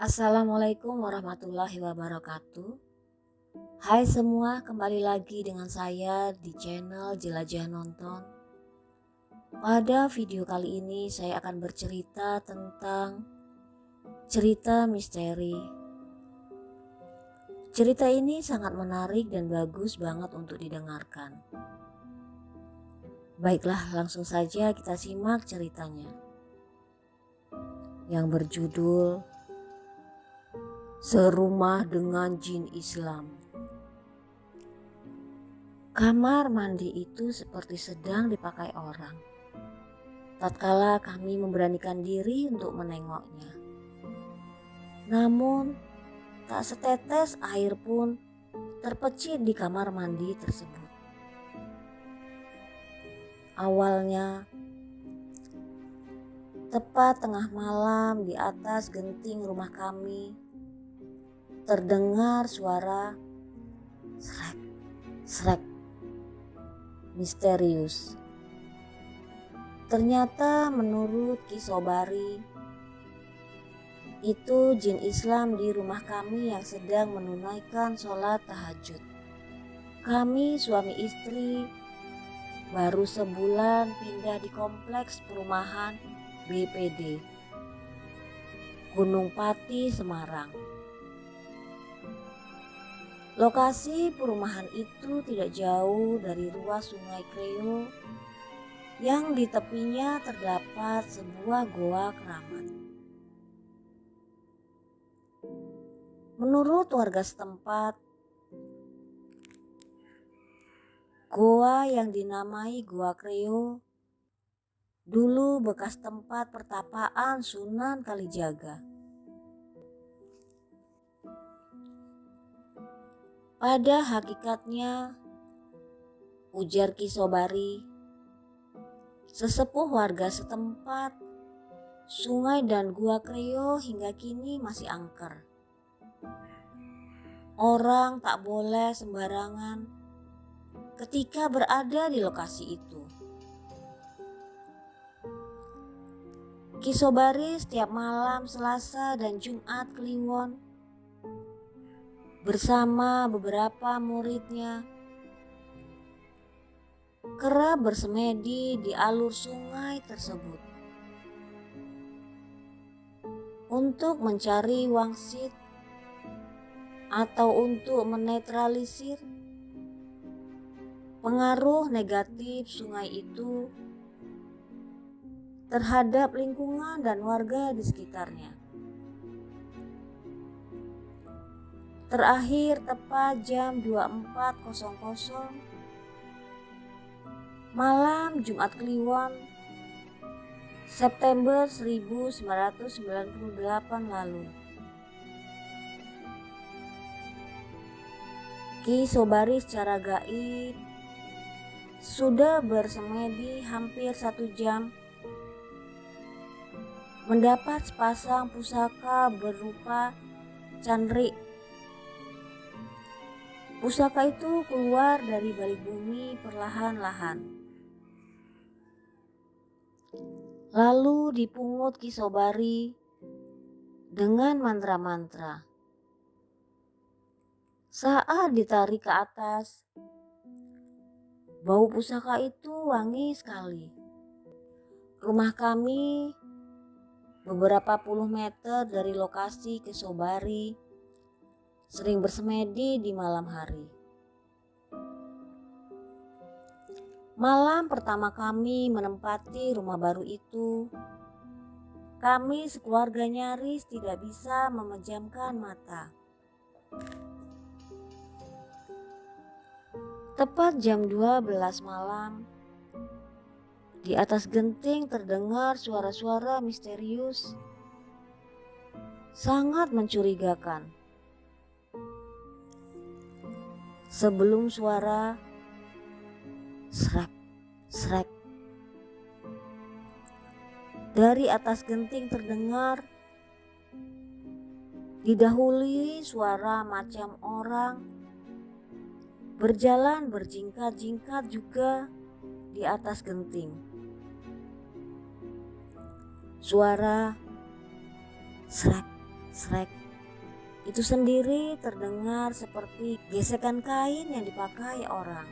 Assalamualaikum warahmatullahi wabarakatuh. Hai semua, kembali lagi dengan saya di channel Jelajah Nonton. Pada video kali ini saya akan bercerita tentang cerita misteri. Cerita ini sangat menarik dan bagus banget untuk didengarkan. Baiklah, langsung saja kita simak ceritanya. Yang berjudul Serumah dengan Jin Islam. Kamar mandi itu seperti sedang dipakai orang. Tatkala kami memberanikan diri untuk menengoknya. Namun, tak setetes air pun terpecit di kamar mandi tersebut. Awalnya, tepat tengah malam di atas genting rumah kami, terdengar suara srek, srek, misterius. Ternyata menurut Ki Sobari, itu jin Islam di rumah kami yang sedang menunaikan sholat tahajud. Kami suami istri baru sebulan pindah di kompleks perumahan BPD Gunung Pati, Semarang. Lokasi perumahan itu tidak jauh dari ruas Sungai Kreo yang di tepinya terdapat sebuah goa keramat. Menurut warga setempat, goa yang dinamai Goa Kreo dulu bekas tempat pertapaan Sunan Kalijaga. Pada hakikatnya, ujar Ki Sobari, sesepuh warga setempat, sungai dan Gua Kreo hingga kini masih angker. Orang tak boleh sembarangan ketika berada di lokasi itu. Ki Sobari setiap malam Selasa dan Jumat Kliwon bersama beberapa muridnya kerap bersemedi di alur sungai tersebut untuk mencari wangsit atau untuk menetralisir pengaruh negatif sungai itu terhadap lingkungan dan warga di sekitarnya. Terakhir tepat jam 24.00 malam Jumat Kliwon September 1998 lalu. Ki Sobari secara gaib sudah bersemedi hampir 1 jam mendapat sepasang pusaka berupa candrik. Pusaka itu keluar dari balik bumi perlahan-lahan. Lalu dipungut Ki Sobari dengan mantra-mantra. Saat ditarik ke atas, bau pusaka itu wangi sekali. Rumah kami beberapa puluh meter dari lokasi Ki Sobari sering bersemedi di malam hari. Malam pertama kami menempati rumah baru itu, kami sekeluarga nyaris tidak bisa memejamkan mata. Tepat jam 12 malam, di atas genting terdengar suara-suara misterius, sangat mencurigakan. Sebelum suara srek, srek dari atas genting terdengar, didahului suara macam orang berjalan berjingkat-jingkat juga di atas genting. Suara srek, srek Itu sendiri terdengar seperti gesekan kain yang dipakai orang.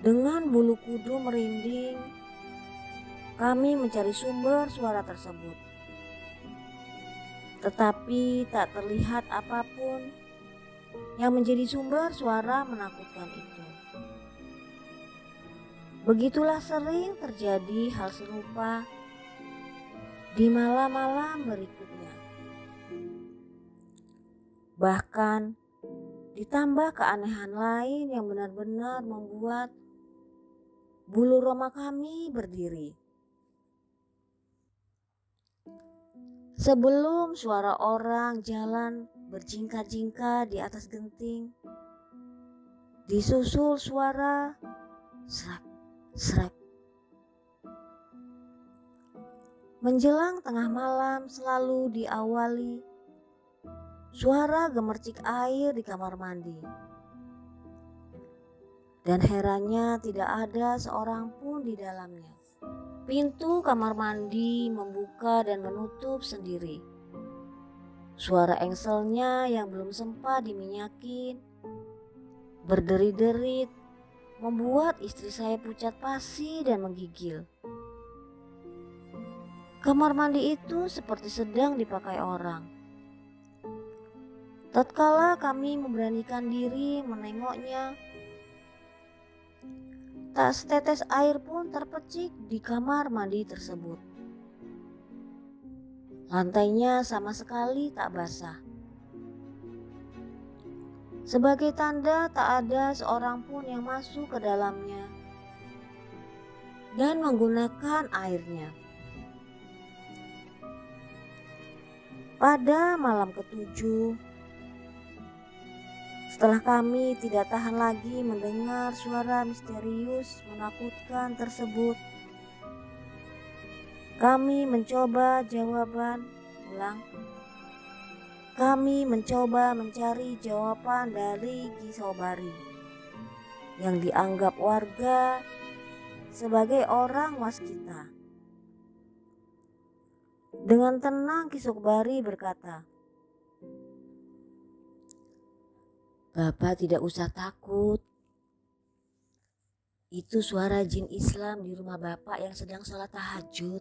Dengan bulu kudu merinding, kami mencari sumber suara tersebut. Tetapi tak terlihat apapun yang menjadi sumber suara menakutkan itu. Begitulah sering terjadi hal serupa di malam-malam berikutnya. Bahkan ditambah keanehan lain yang benar-benar membuat bulu roma kami berdiri. Sebelum suara orang jalan berjingkar-jingkar di atas genting, disusul suara srek, srek. Menjelang tengah malam selalu diawali suara gemercik air di kamar mandi. Dan herannya tidak ada seorang pun di dalamnya. Pintu kamar mandi membuka dan menutup sendiri. Suara engselnya yang belum sempat diminyakin berderi-derit membuat istri saya pucat pasi dan menggigil. Kamar mandi itu seperti sedang dipakai orang. Tatkala kami memberanikan diri menengoknya, tak setetes air pun terpecik di kamar mandi tersebut. Lantainya sama sekali tak basah. Sebagai tanda tak ada seorang pun yang masuk ke dalamnya dan menggunakan airnya. Pada malam ketujuh, setelah kami tidak tahan lagi mendengar suara misterius menakutkan tersebut, kami mencoba mencari jawaban dari Ki Sobari yang dianggap warga sebagai orang waskita. Dengan tenang Ki Sobari berkata, "Bapak tidak usah takut. Itu suara jin Islam di rumah Bapak yang sedang sholat tahajud."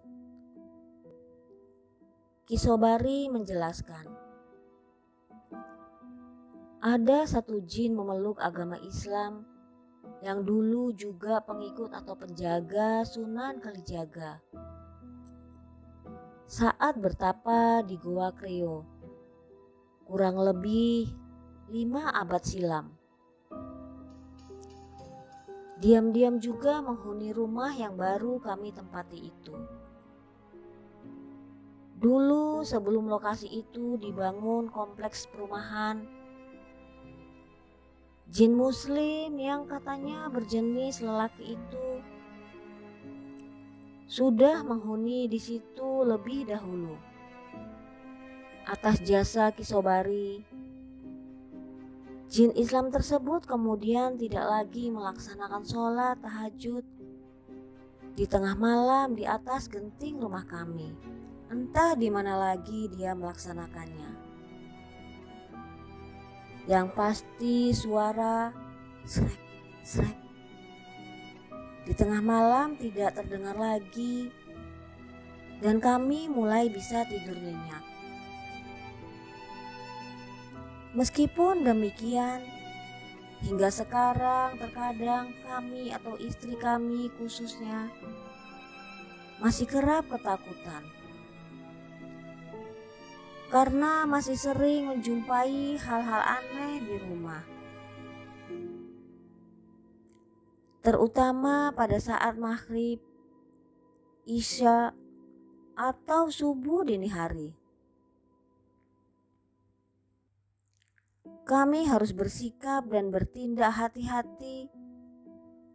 Ki Sobari menjelaskan, ada satu jin memeluk agama Islam yang dulu juga pengikut atau penjaga Sunan Kalijaga. Saat bertapa di Goa Kreo, kurang lebih 5 abad silam. Diam-diam juga menghuni rumah yang baru kami tempati itu. Dulu sebelum lokasi itu dibangun kompleks perumahan, jin muslim yang katanya berjenis lelaki itu sudah menghuni di situ lebih dahulu. Atas jasa Ki Sobari, jin Islam tersebut kemudian tidak lagi melaksanakan sholat tahajud di tengah malam di atas genting rumah kami. Entah di mana lagi dia melaksanakannya. Yang pasti suara srek, srek di tengah malam tidak terdengar lagi dan kami mulai bisa tidur nyenyak. Meskipun demikian, hingga sekarang terkadang kami atau istri kami khususnya masih kerap ketakutan. Karena masih sering menjumpai hal-hal aneh di rumah. Terutama pada saat maghrib, isya, atau subuh dini hari. Kami harus bersikap dan bertindak hati-hati,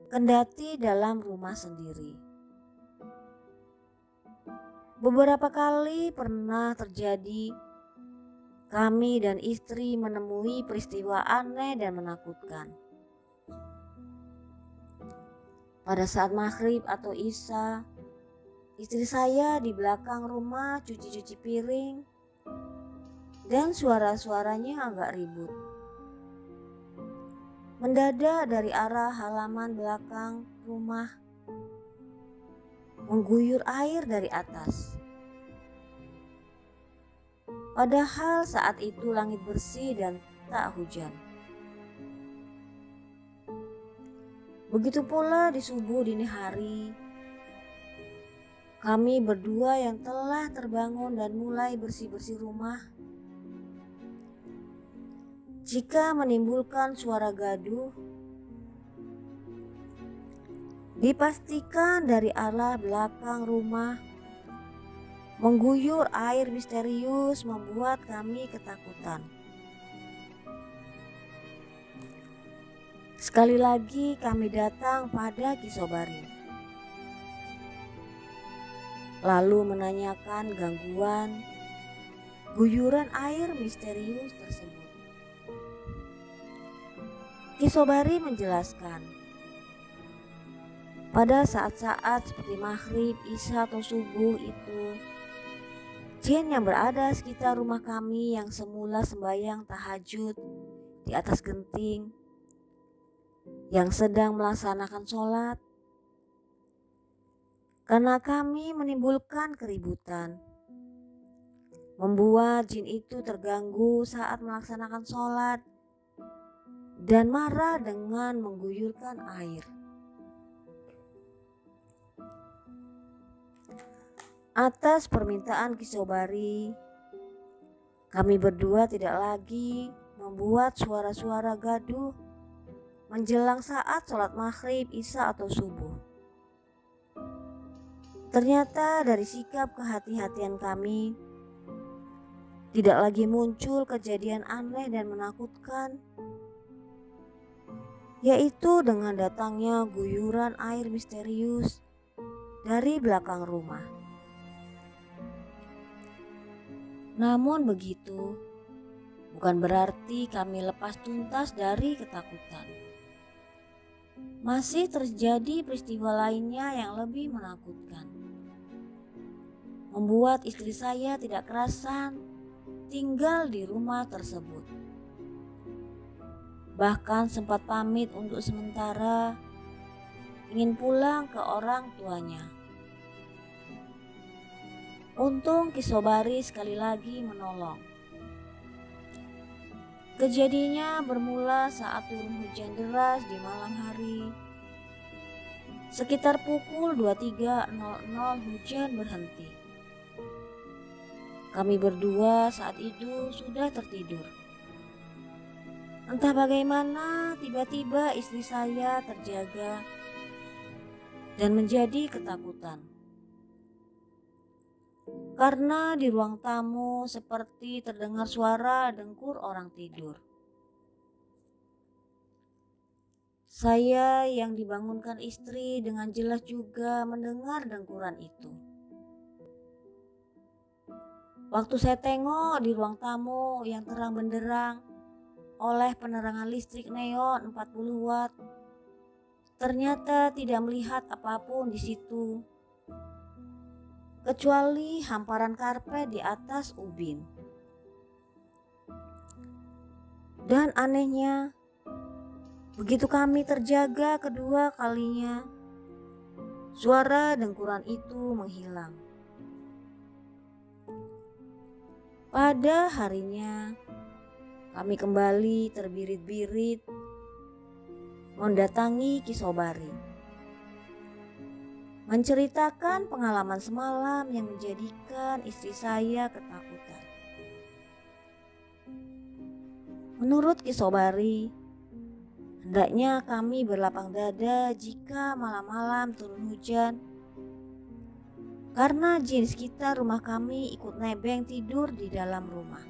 kendati dalam rumah sendiri. Beberapa kali pernah terjadi kami dan istri menemui peristiwa aneh dan menakutkan. Pada saat maghrib atau isya, istri saya di belakang rumah cuci-cuci piring dan suara-suaranya agak ribut. Mendadak dari arah halaman belakang rumah mengguyur air dari atas. Padahal saat itu langit bersih dan tak hujan. Begitu pula di subuh dini hari, kami berdua yang telah terbangun dan mulai bersih-bersih rumah, jika menimbulkan suara gaduh, dipastikan dari arah belakang rumah mengguyur air misterius membuat kami ketakutan. Sekali lagi kami datang pada Ki Sobari, lalu menanyakan gangguan guyuran air misterius tersebut. Ki Sobari menjelaskan, pada saat-saat seperti maghrib, isya atau subuh itu, jin yang berada sekitar rumah kami yang semula sembahyang tahajud di atas genting, yang sedang melaksanakan sholat, karena kami menimbulkan keributan, membuat jin itu terganggu saat melaksanakan sholat dan marah dengan mengguyurkan air. Atas permintaan Ki Sobari, kami berdua tidak lagi membuat suara-suara gaduh menjelang saat sholat maghrib, isya atau subuh. Ternyata dari sikap kehati-hatian kami, tidak lagi muncul kejadian aneh dan menakutkan, yaitu dengan datangnya guyuran air misterius dari belakang rumah. Namun begitu, bukan berarti kami lepas tuntas dari ketakutan. Masih terjadi peristiwa lainnya yang lebih menakutkan, membuat istri saya tidak kerasan tinggal di rumah tersebut. Bahkan sempat pamit untuk sementara, ingin pulang ke orang tuanya. Untung Ki Sobari sekali lagi menolong. Kejadiannya bermula saat turun hujan deras di malam hari. Sekitar pukul 23.00 hujan berhenti. Kami berdua saat itu sudah tertidur. Entah bagaimana tiba-tiba istri saya terjaga dan menjadi ketakutan. Karena di ruang tamu seperti terdengar suara dengkur orang tidur. Saya yang dibangunkan istri dengan jelas juga mendengar dengkuran itu. Waktu saya tengok di ruang tamu yang terang benderang oleh penerangan listrik neon 40 watt, ternyata tidak melihat apapun di situ, kecuali hamparan karpet di atas ubin. Dan anehnya, begitu kami terjaga kedua kalinya, suara dengkuran itu menghilang. Pada harinya, kami kembali terbirit-birit mendatangi Ki Sobari, menceritakan pengalaman semalam yang menjadikan istri saya ketakutan. Menurut Ki Sobari, hendaknya kami berlapang dada jika malam-malam turun hujan, karena jin sekitar rumah kami ikut nebeng tidur di dalam rumah.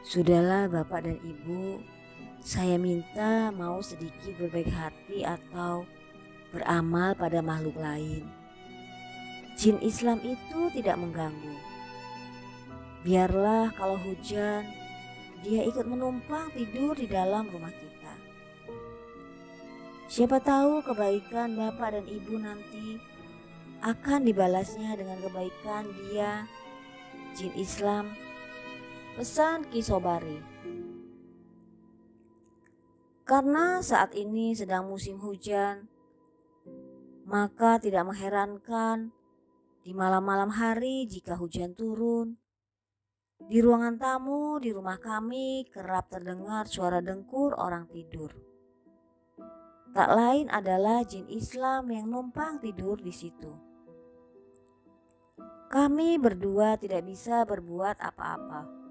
Sudahlah Bapak dan Ibu, saya minta mau sedikit berbaik hati atau beramal pada makhluk lain. Jin Islam itu tidak mengganggu. Biarlah kalau hujan, dia ikut menumpang tidur di dalam rumah kita. Siapa tahu kebaikan Bapak dan Ibu nanti akan dibalasnya dengan kebaikan dia, jin Islam, pesan Ki Sobari. Karena saat ini sedang musim hujan, maka tidak mengherankan di malam-malam hari jika hujan turun. Di ruangan tamu di rumah kami kerap terdengar suara dengkur orang tidur. Tak lain adalah jin Islam yang numpang tidur di situ. Kami berdua tidak bisa berbuat apa-apa,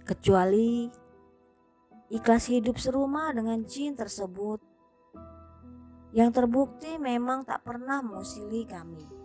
kecuali ikhlas hidup serumah dengan jin tersebut yang terbukti memang tak pernah mengusili kami.